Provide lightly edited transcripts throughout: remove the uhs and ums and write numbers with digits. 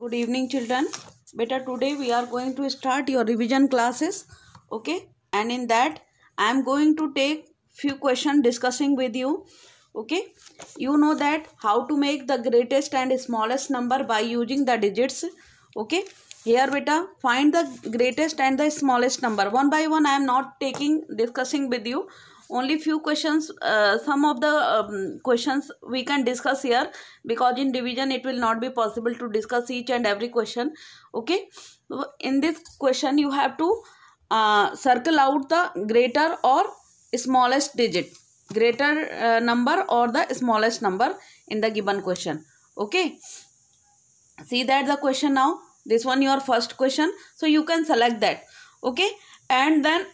Good evening, children. Beta, today we are going to start your revision classes. Okay, and in that I am going to take few questions discussing with you. Okay, you know that how to make the greatest and smallest number by using the digits. Okay, here beta, find the greatest and the smallest number one by one. I am not discussing with you. Only few questions, some of the questions we can discuss here, because in division it will not be possible to discuss each and every question. Okay, so in this question you have to circle out the greater or smallest digit, greater number or the smallest number in the given question. Okay, see that the question now, this one your first question, so you can select that. Okay, and then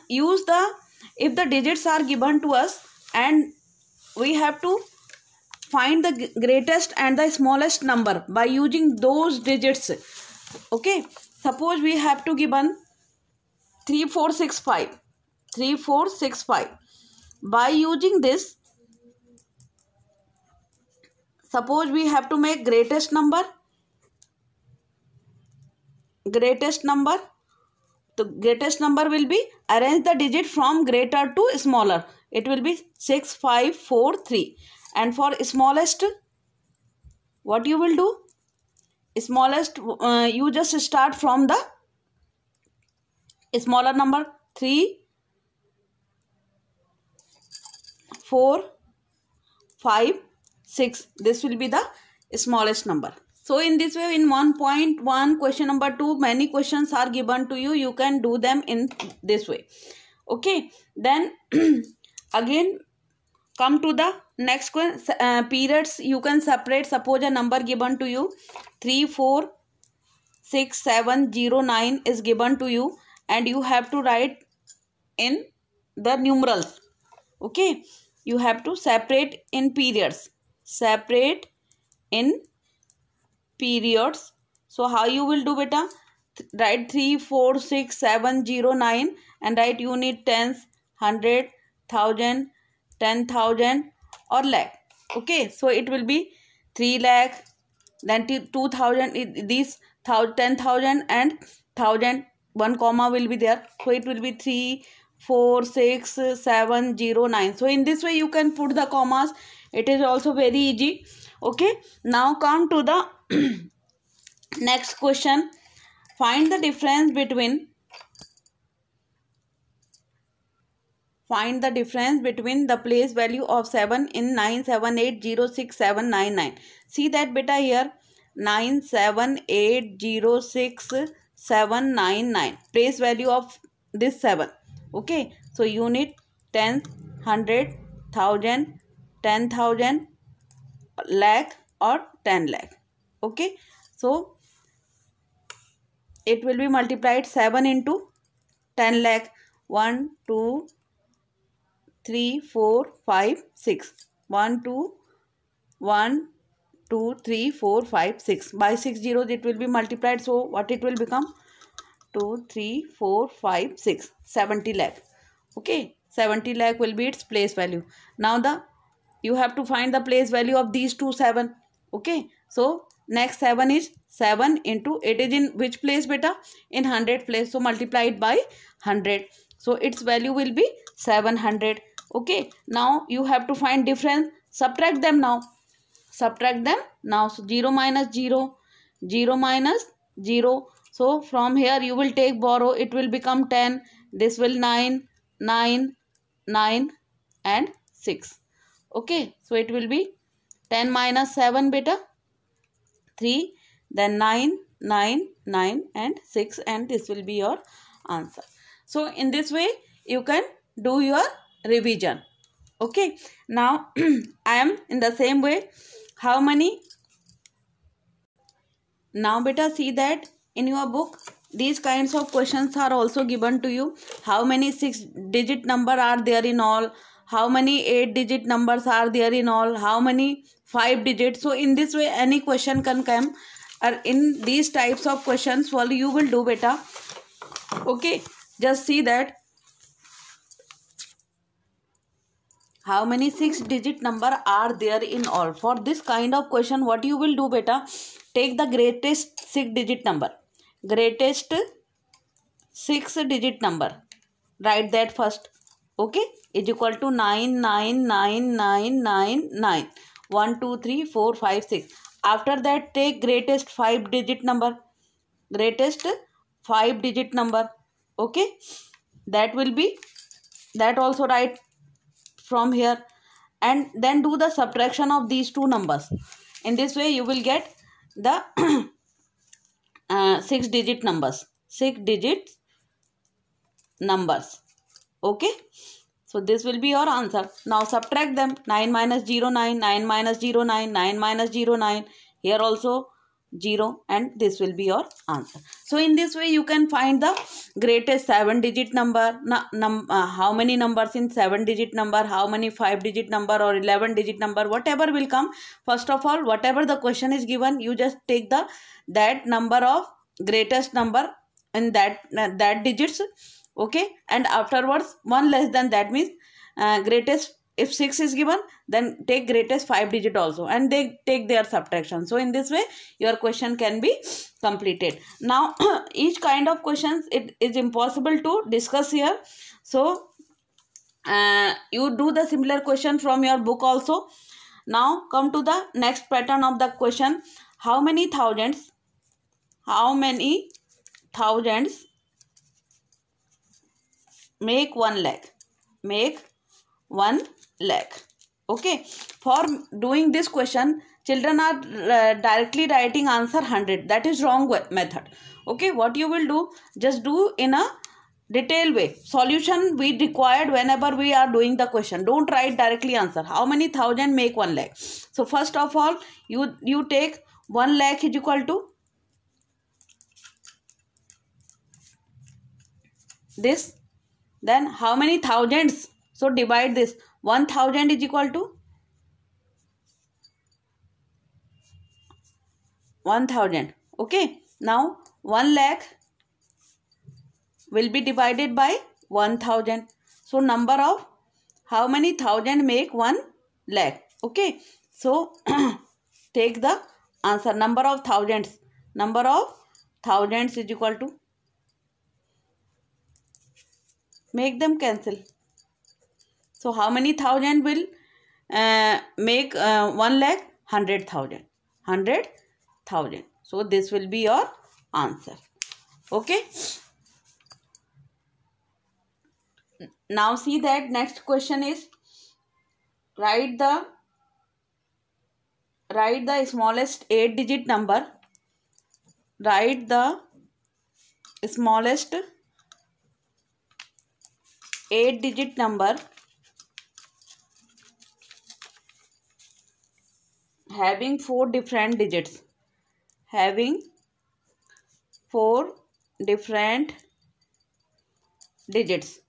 use the, if the digits are given to us and we have to find the greatest and the smallest number by using those digits. Okay, suppose we have to given 3465, 3465. By using this, suppose we have to make greatest number, the greatest number will be, arrange the digit from greater to smaller. It will be 6543. And for smallest, what you will do? Smallest, you just start from the smaller number, 3, 4, 5, 6. This will be the smallest number. So in this way, in 1.1 question number 2, many questions are given to you. You can do them in this way. Okay, then again come to the next question. Periods you can separate. Suppose a number given to you 3466709 is given to you, and you have to write in the numerals. Okay, you have to separate in periods. Separate in periods. So how you will do, beta? Write 346709 and write unit, tens, 100, 1000, 10,000 or lakh. Okay, so it will be 3 lakh, then 2000, these 10,000 and 1000, one comma will be there. So it will be 346709. So in this way you can put the commas. It is also very easy. Okay, now come to the next question. Find the difference between the place value of 7 in 978067999. See that, beta, here 978067999, place value of this 7. Okay, so unit, tens, 100, 1000, 10,000, lakh or 10 lakh. Okay, so it will be multiplied 7 into 10 lakh. 1, 2, 3, 4, 5, 6. 1, 2, 1, 2, 3, 4, 5, 6. By 6 zeros it will be multiplied. So what it will become? 2, 3, 4, 5, 6. 70 lakh. Okay, 70 lakh will be its place value. Now you have to find the place value of these two 7. Okay, so next 7 is 7 into, it is in which place, beta? In 100 place. So multiply it by 100. So its value will be 700. Okay, now you have to find difference. Subtract them now. Subtract them now. So 0 minus 0, 0 minus 0. So from here you will take borrow. It will become 10. This will 9, 9, 9 and 6. Okay, so it will be 10 minus 7, beta, 3, then 9, 9, 9 and 6, and this will be your answer. So in this way you can do your revision. Okay, now I am in the same way. How many? Now beta, see that in your book these kinds of questions are also given to you. How many 6-digit number are there in all? How many 8-digit numbers are there in all? How many 5 digits? So in this way any question can come. Or in these types of questions, well, you will do, beta. Okay, just see that how many 6-digit number are there in all. For this kind of question, what you will do, beta? take the greatest 6-digit number. Greatest 6-digit number. Write that first. Okay, is equal to 99999. 1 2 3 4 5 6. After that, take greatest 5-digit number. Greatest 5-digit number. Okay, that will be, that also write from here, and then do the subtraction of these two numbers. In this way you will get the 6-digit numbers. 6-digit numbers. Okay, so this will be your answer. Now subtract them. 9 minus 0 9, 9 minus 0 9, 9 minus 0 9. Here also 0, and this will be your answer. So in this way you can find the greatest 7-digit number. How many numbers in 7-digit number, how many 5-digit number or 11-digit number, whatever will come. First of all, whatever the question is given, you just take that number of greatest number in that digits. Okay, and afterwards one less than that means greatest. If 6 is given, then take greatest 5-digit also, and they take their subtraction. So in this way your question can be completed. Now each kind of questions, it is impossible to discuss here. So you do the similar question from your book also. Now come to the next pattern of the question. How many thousands make 1 lakh? Make 1 lakh. Okay, for doing this question, children are directly writing answer 100. That is wrong method. Okay, what you will do, just do in a detailed way. Solution we required whenever we are doing the question. Don't write directly answer. How many thousand make 1 lakh? So first of all, you take 1 lakh is equal to this. Then how many thousands? So divide this. 1000 is equal to 1000. Okay, now 1 lakh will be divided by 1000. So number of how many thousand make 1 lakh? Okay, so take the answer. Number of thousands is equal to, make them cancel. So how many thousand will make 1 lakh? 100,000. 100,000. So this will be your answer. Okay. Now see that next question is, write the smallest 8-digit number. Write the smallest 8-digit number having 4 different digits. Having 4 different digits.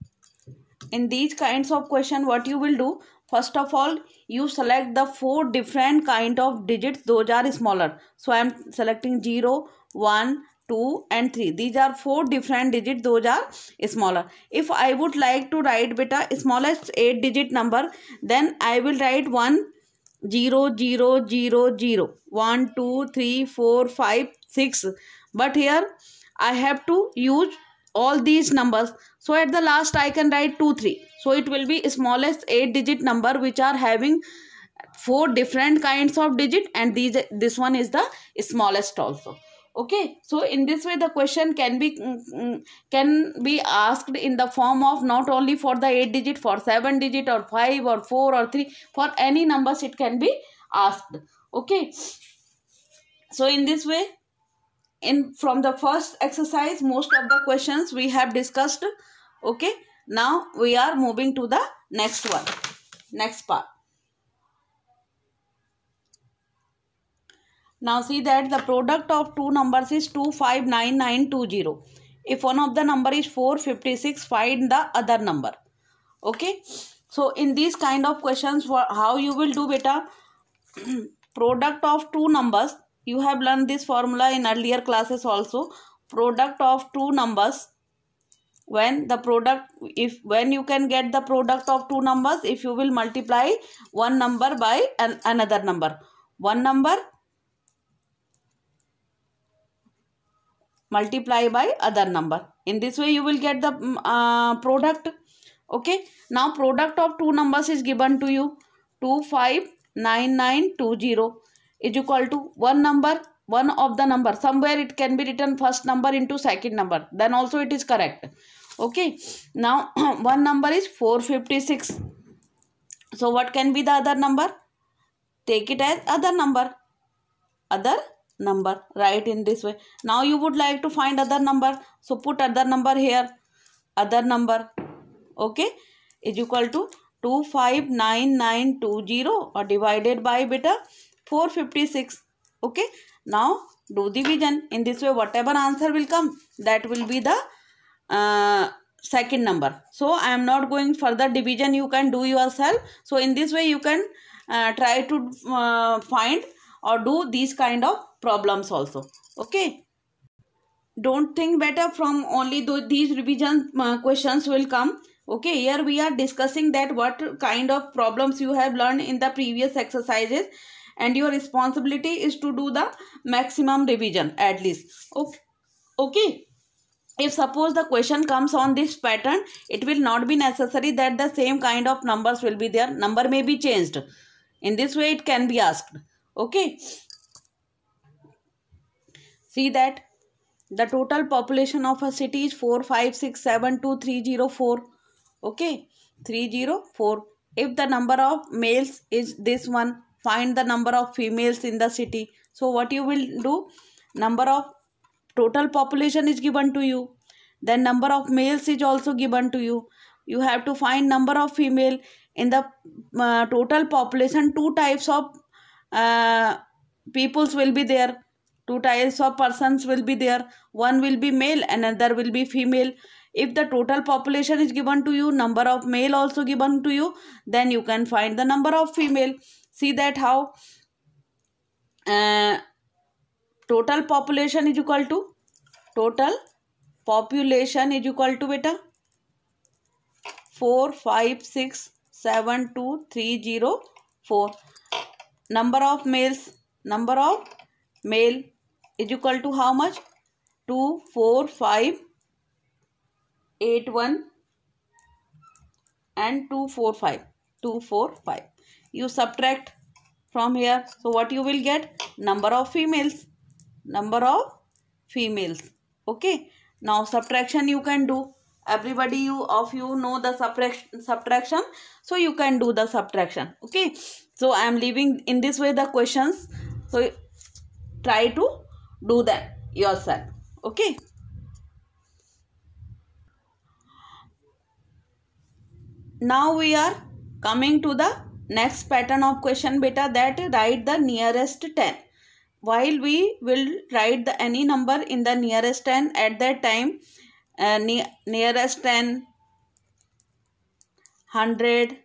In these kinds of question, what you will do, first of all, you select the 4 different kind of digits. Those are smaller. So I am selecting 0, 1, 2 and 3. These are 4 different digits. Those are smaller. If I would like to write beta smallest 8-digit number, then I will write 1 0 0 0 0 1 2 3 4 5 6. But here I have to use all these numbers. So at the last I can write 2 3. So it will be smallest 8-digit number which are having 4 different kinds of digit, and this one is the smallest also. Okay, so in this way the question can be asked in the form of not only for the 8-digit, for 7-digit or 5 or 4 or 3, for any numbers it can be asked. Okay, so in this way, from the first exercise, most of the questions we have discussed. Okay, now we are moving to the next one, next part. Now see that the product of two numbers is 259920. If one of the number is 456, find the other number. Okay, so in these kind of questions, how you will do beta? Product of two numbers. You have learned this formula in earlier classes also. Product of two numbers. When you can get the product of two numbers, if you will multiply one number by another number. One number multiply by other number. In this way you will get the product. Okay, now product of two numbers is given to you. 259920 is equal to one number, one of the number. Somewhere it can be written first number into second number, then also it is correct. Okay, now one number is 456. So what can be the other number? Take it as other number. Write in this way. Now you would like to find other number, so put other number here. Other number, okay, is equal to 259920 or divided by beta 456. Okay, now do division. In this way whatever answer will come, that will be the second number. So I am not going further division, you can do yourself. So in this way you can try to find or do these kind of problems also. Okay, don't think better from only these revision questions will come. Okay, here we are discussing that what kind of problems you have learned in the previous exercises, and your responsibility is to do the maximum revision at least. Okay, if suppose the question comes on this pattern, it will not be necessary that the same kind of numbers will be there. Number may be changed. In this way it can be asked. Okay, see that the total population of a city is 456723004. Okay, 304. If the number of males is this one, find the number of females in the city. So what you will do? Number of total population is given to you, then number of males is also given to you. You have to find number of female in the total population. Two types of peoples will be there. Two types of persons will be there. One will be male and another will be female. If the total population is given to you, number of male also given to you, then you can find the number of female. See that how total population is equal to beta 456723004. Number of male is equal to how much? 24581 and 245. You subtract from here. So what you will get? Number of females. Okay, now subtraction you can do. Everybody of you know the subtraction, so you can do the subtraction. Okay, so I am leaving in this way the questions, so try to do them yourself. Okay, now we are coming to the next pattern of question beta, that write the nearest 10. While we will write any number in the nearest 10, at that time nearest 10, 100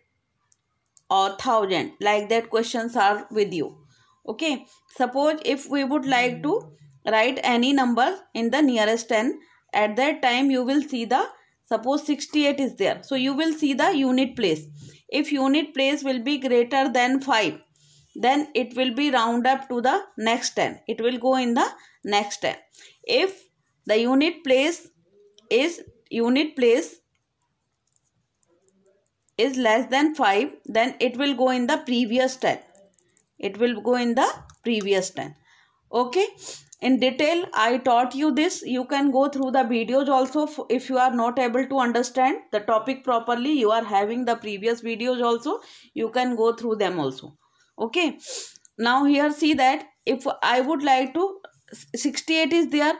or 1000, like that questions are with you. Okay, suppose if we would like to write any number in the nearest 10, at that time you will see the, suppose 68 is there, so you will see the unit place. If unit place will be greater than 5, then it will be round up to the next 10. It will go in the next 10. If the unit place is less than 5, then it will go in the previous 10. Okay, in detail I taught you this. You can go through the videos also. If you are not able to understand the topic properly, you are having the previous videos also, you can go through them also. Okay, now here see that if I would like to, 68 is there.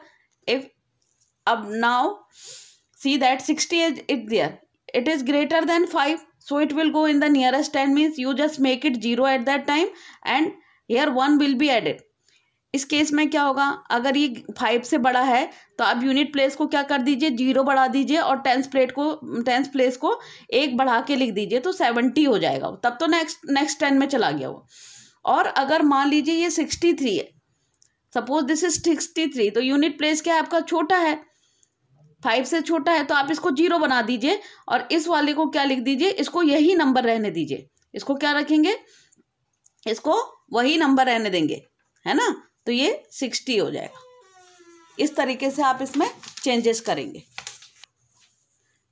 If now see that 68 is there, it is greater than 5, so it will go in the nearest 10, means you just make it 0 at that time and here 1 will be added. इस case में क्या होगा, अगर ये 5 से बड़ा है तो आप यूनिट प्लेस को क्या कर दीजिए, 0 बढ़ा दीजिए और टेंस प्लेस को 1 बढ़ा के लिख दीजिए, तो 70 हो जाएगा, तब तो नेक्स्ट 10 में चला गया वो. और अगर मान लीजिए ये 63 है, सपोज दिस इज 63, तो यूनिट प्लेस क्या है आपका, छोटा है, 5 से छोटा है, तो आप इसको 0 बना दीजिए और इस वाले को क्या लिख दीजिए, इसको यही नंबर रहने दीजिए. इसको क्या रखेंगे, इसको वही नंबर रहने देंगे, है ना, तो ये 60 हो जाएगा. इस तरीके से आप इसमें चेंजेस करेंगे।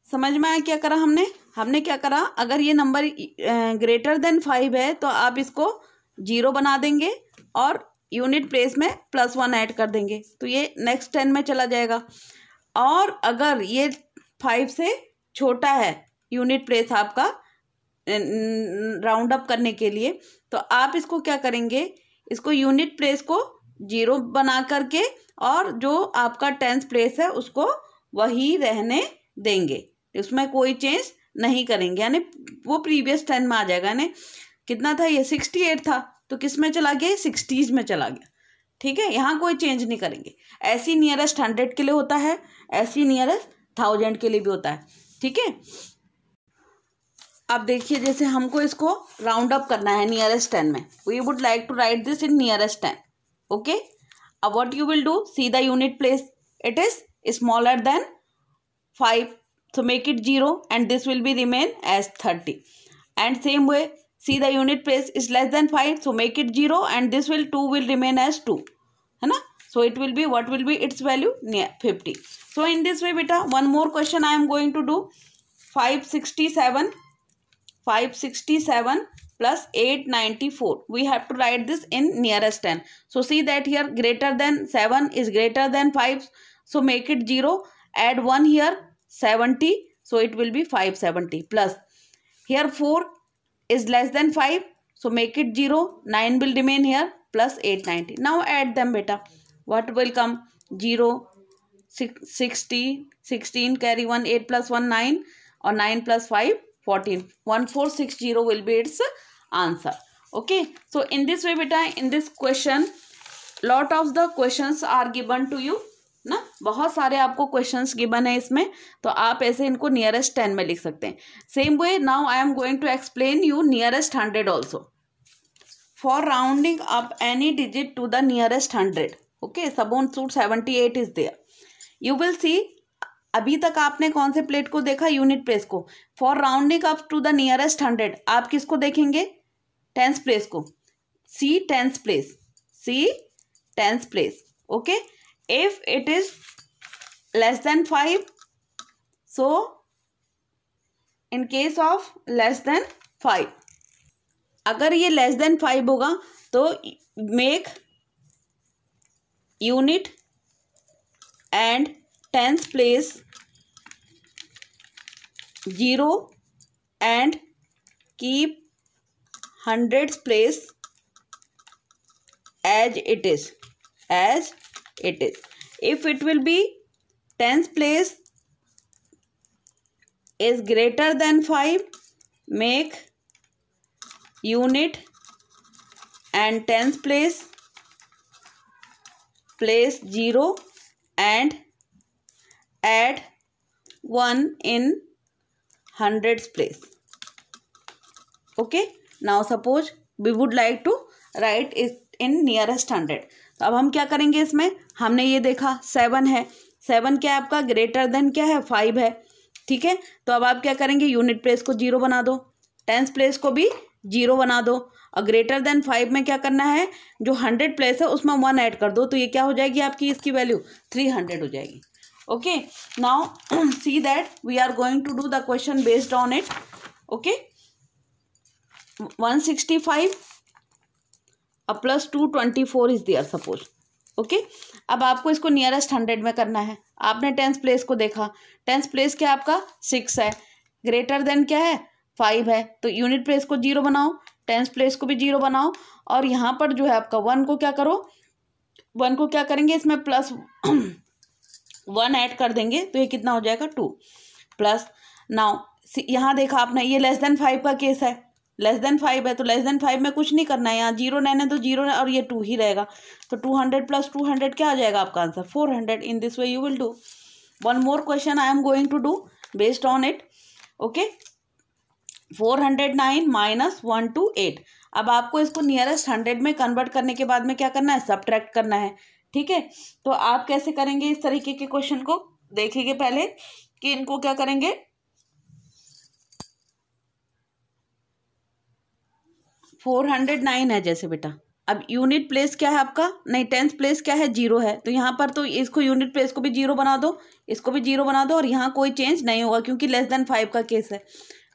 समझ में आया क्या करा हमने क्या करा, अगर ये नंबर ग्रेटर देन 5 है तो आप इसको 0 बना देंगे और यूनिट प्लेस में +1 ऐड कर देंगे, तो ये नेक्स्ट 10 में चला जाएगा। और अगर ये 5 से छोटा है यूनिट प्लेस आपका राउंड अप करने के लिए, तो आप इसको क्या करेंगे, इसको यूनिट प्लेस को 0 बना करके और जो आपका 10th प्लेस है उसको वही रहने देंगे, उसमें कोई चेंज नहीं करेंगे, यानी वो प्रीवियस 10 में आ जाएगा। यानी कितना था ये 68 था, तो किस में चला गया, 60s में चला गया। ठीक है, यहाँ कोई चेंज नहीं करेंगे। ऐसी नियरेस्ट 100 के लिए होता है, ऐसी नियरेस्ट 1000 के लिए भी होता है। ठीक है, अब देखिए जैसे हमको इसको राउंड अप करना है नियरेस्ट 10 में, we would like to write this in nearest 10। Okay, अब what you will do, see the unit place, it is smaller than 5, so make it 0 and this will be remain as 30, and same way see the unit place is less than 5, so make it 0 and this 2 will remain as 2, है ना। So it will be, what will be its value, 50. So in this way beta, one more question I am going to do, 567 plus 894, we have to write this in nearest 10. So see that here greater than 7 is greater than 5, so make it 0, add 1 here, 70, so it will be 570, plus here 4 is less than 5, so make it 0, 9 will remain here, plus 890. Now add them beta, what will come, 0, 60, 16 carry 1, 8 plus 1 9, or 9 plus 5 14, 1460 will be its answer. Okay, so in this way beta, in this question lot of the questions are given to you ना, बहुत सारे आपको questions given है इसमें, तो आप ऐसे इनको नियरेस्ट 10 में लिख सकते हैं। Same way now I am going to explain you nearest 100 also. For rounding up any digit to the nearest 100, okay, सबोन सूट 78 is there, you will see, अभी तक आपने कौन से प्लेट को देखा, यूनिट प्लेस को। For rounding up to the nearest 100 आप किसको देखेंगे, 10th प्लेस को, see 10th place, see 10th place. Okay, if it is less than 5, so in case of less than 5, अगर ये less than 5 होगा तो make unit and 10th place 0 and keep 100th place as it is, as it is. If it will be 10th place is greater than 5, make unit and 10th place 0 and add 1 in 100th place. Okay, now suppose we would like to write it in nearest 100. तो अब हम क्या करेंगे, इसमें हमने ये देखा 7 है, 7 क्या है आपका, ग्रेटर देन क्या है, 5 है। ठीक है, तो अब आप क्या करेंगे, यूनिट प्लेस को 0 बना दो, 10th प्लेस को भी 0 बना दो, और ग्रेटर देन 5 में क्या करना है, जो 100 प्लेस है उसमें 1 ऐड कर दो, तो ये क्या हो जाएगी आपकी, इसकी वैल्यू 300 हो जाएगी। Okay, now see that we are going to do the question based on it. Okay, 165 plus 224 is there suppose. Okay, अब आपको इसको नियरेस्ट 100 में करना है। आपने 10th प्लेस को देखा, 10th प्लेस क्या आपका 6 है, ग्रेटर देन क्या है 5 है, तो यूनिट प्लेस को 0 बनाओ, 10th प्लेस को भी 0 बनाओ, और यहाँ पर जो है आपका 1 को क्या करो, 1 को क्या करेंगे, इसमें प्लस 1 ऐड कर देंगे, तो ये कितना हो जाएगा 2 प्लस। नाउ यहाँ देखा आपने, ये लेस देन 5 का केस है, लेस देन 5 है, तो लेस देन 5 में कुछ नहीं करना है, यहाँ 0 रहने तो 0 और ये 2 ही रहेगा, तो 200 प्लस 200 क्या आ जाएगा आपका answer, 400। In this way you will do. One more question I am going to do based on it. Okay, 409 minus 128। अब आपको इसको नियरेस्ट 100 में कन्वर्ट करने के बाद में क्या करना है, सब्ट्रैक्ट करना है। ठीक है, तो आप कैसे करेंगे इस तरीके के क्वेश्चन को, देखेंगे पहले कि इनको क्या करेंगे। 409 है जैसे बेटा, अब यूनिट प्लेस क्या है आपका, नहीं टेंथ प्लेस क्या है, 0 है, तो यहाँ पर तो इसको यूनिट प्लेस को भी 0 बना दो, इसको भी 0 बना दो, और यहाँ कोई चेंज नहीं होगा क्योंकि लेस देन 5 का केस है।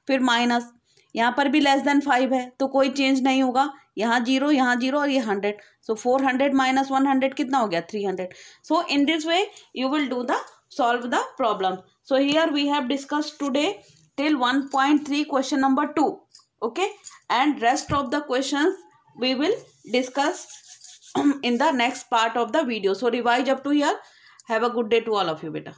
फिर माइनस, यहाँ पर भी लेस देन 5 है तो कोई चेंज नहीं होगा, यहाँ 0 यहाँ 0 और ये 100, सो 400 माइनस 100 कितना हो गया, 300। So in this way you will do the solve the problem. So here we have discussed today till 1.3 question number 2, okay, and rest of the questions we will discuss in the next part of the video. So revise up to here. Have a good day to all of you, beta.